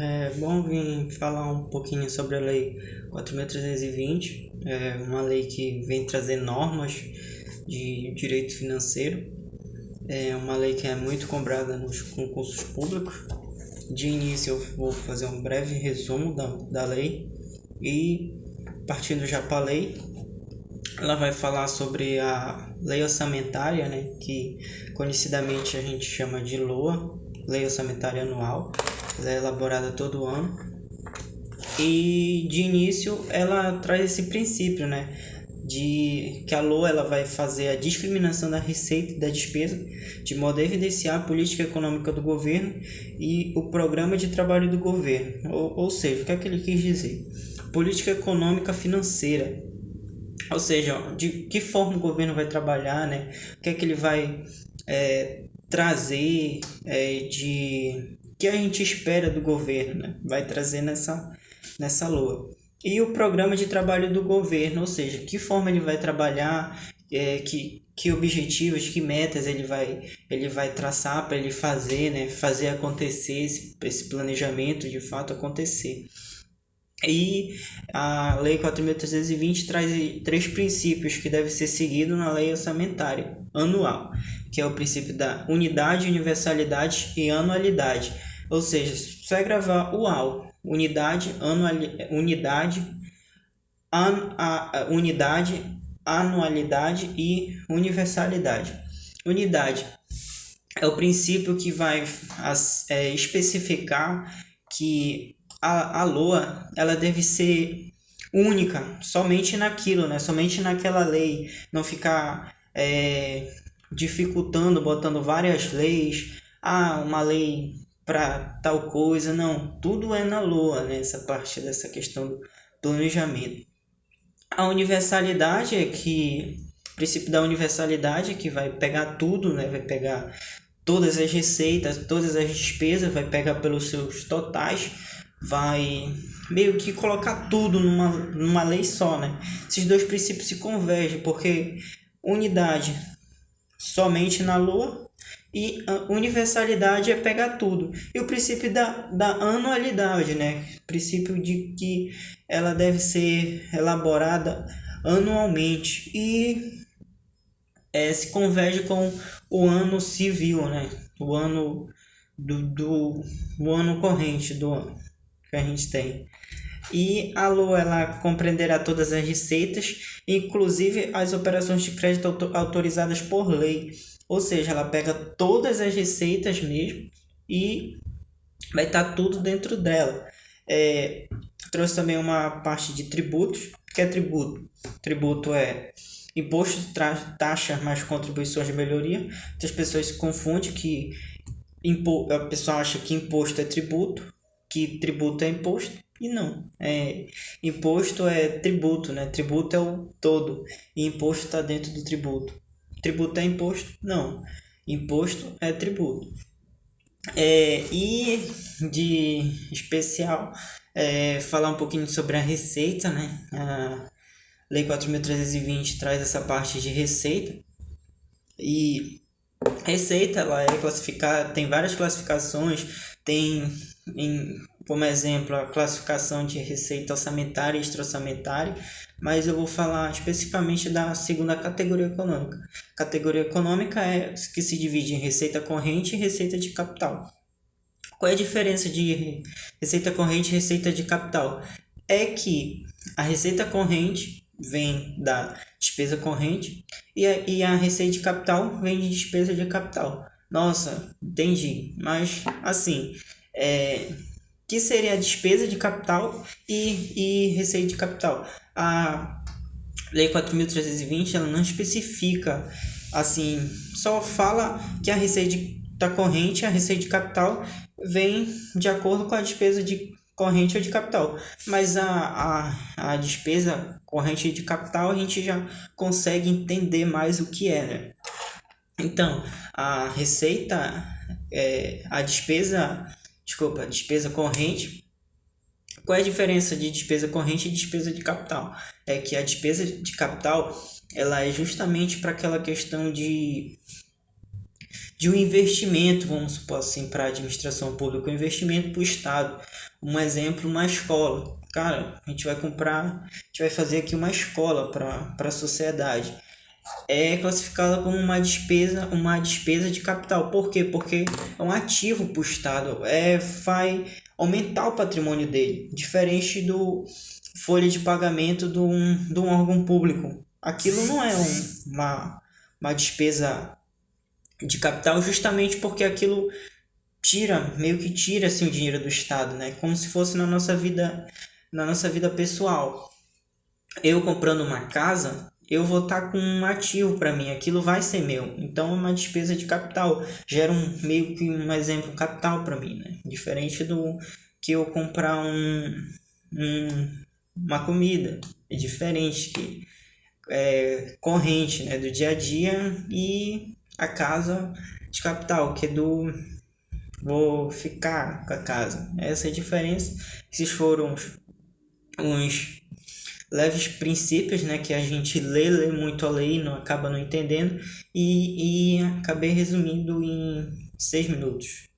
É bom vir falar um pouquinho sobre a Lei 4.320, uma lei que vem trazer normas de direito financeiro, é uma lei que é muito cobrada nos concursos públicos. De início, eu vou fazer um breve resumo da lei e, partindo já para a lei, ela vai falar sobre a lei orçamentária, né, que conhecidamente a gente chama de LOA, Lei Orçamentária Anual. Ela é elaborada todo ano e de início ela traz esse princípio, né, de que a LOA ela vai fazer a discriminação da receita e da despesa de modo a evidenciar a política econômica do governo e o programa de trabalho do governo. Ou seja, o que é que ele quis dizer? Política econômica financeira. Ou seja, de que forma o governo vai trabalhar, né? O que é que ele vai trazer de que a gente espera do governo, né? Vai trazer nessa LOA. E o programa de trabalho do governo, ou seja, que forma ele vai trabalhar, que objetivos, que metas ele vai traçar para ele fazer, né? Fazer acontecer esse planejamento de fato acontecer. E a Lei 4.320 traz três princípios que devem ser seguidos na lei orçamentária anual, que é o princípio da unidade, universalidade e anualidade. Ou seja, só é gravar UAU, unidade, unidade, anualidade e universalidade. Unidade é o princípio que vai especificar que a LOA ela deve ser única, somente naquilo, né? Somente naquela lei, não ficar dificultando, botando várias leis, uma lei para tal coisa, não, tudo é na LOA, né? Essa parte dessa questão do planejamento. A universalidade o princípio da universalidade é que vai pegar tudo, né? Vai pegar todas as receitas, todas as despesas, vai pegar pelos seus totais, vai meio que colocar tudo numa lei só, né? Esses dois princípios se convergem, porque unidade somente na LOA e a universalidade é pegar tudo. E o princípio da anualidade, né? O princípio de que ela deve ser elaborada anualmente e se converge com o ano civil, né? O ano o ano corrente do ano que a gente tem. E a LOA ela compreenderá todas as receitas, inclusive as operações de crédito autorizadas por lei. Ou seja, ela pega todas as receitas mesmo e vai estar tudo dentro dela. Trouxe também uma parte de tributos. O que é tributo? Tributo é imposto, taxa mais contribuições de melhoria. Muitas pessoas se confundem que a pessoa acha que imposto é tributo, que tributo é imposto, e não. Imposto é tributo, né? Tributo é o todo, e imposto está dentro do tributo. Tributo é imposto? Não. Imposto é tributo. E de especial, falar um pouquinho sobre a receita, né? A Lei 4.320 traz essa parte de receita. E receita, ela é classificada, tem várias classificações, tem como exemplo a classificação de receita orçamentária e extra-orçamentária, mas eu vou falar especificamente da segunda categoria econômica. Categoria econômica é que se divide em receita corrente e receita de capital. Qual é a diferença de receita corrente e receita de capital? É que a receita corrente vem da despesa corrente e a receita de capital vem de despesa de capital. Nossa, entendi. Mas, assim, que seria a despesa de capital e receita de capital? A Lei 4.320 ela não especifica, assim, só fala que a receita da corrente e a receita de capital vem de acordo com a despesa de corrente ou de capital. Mas a despesa corrente de capital a gente já consegue entender mais o que é, né? Então, a receita, a despesa corrente. Qual é a diferença de despesa corrente e despesa de capital? É que a despesa de capital ela é justamente para aquela questão de um investimento, vamos supor assim, para a administração pública, um investimento para o Estado. Um exemplo, uma escola. Cara, a gente vai comprar, a gente vai fazer aqui uma escola para a sociedade. É classificada como uma despesa de capital. Por quê? Porque é um ativo para o Estado, vai aumentar o patrimônio dele, diferente do folha de pagamento de um órgão público. Aquilo não é uma despesa de capital, justamente porque aquilo meio que tira assim, o dinheiro do Estado, né? Como se fosse na nossa vida pessoal. Eu comprando uma casa, eu vou estar com um ativo para mim, aquilo vai ser meu. Então é uma despesa de capital, gera meio que um exemplo, um capital para mim, né? Diferente do que eu comprar uma comida, é diferente que corrente, né, do dia a dia, e a casa de capital, que é do vou ficar com a casa. Essa é a diferença. Esses foram uns leves princípios, né, que a gente lê muito a lei e não acaba não entendendo, e acabei resumindo em 6 minutos.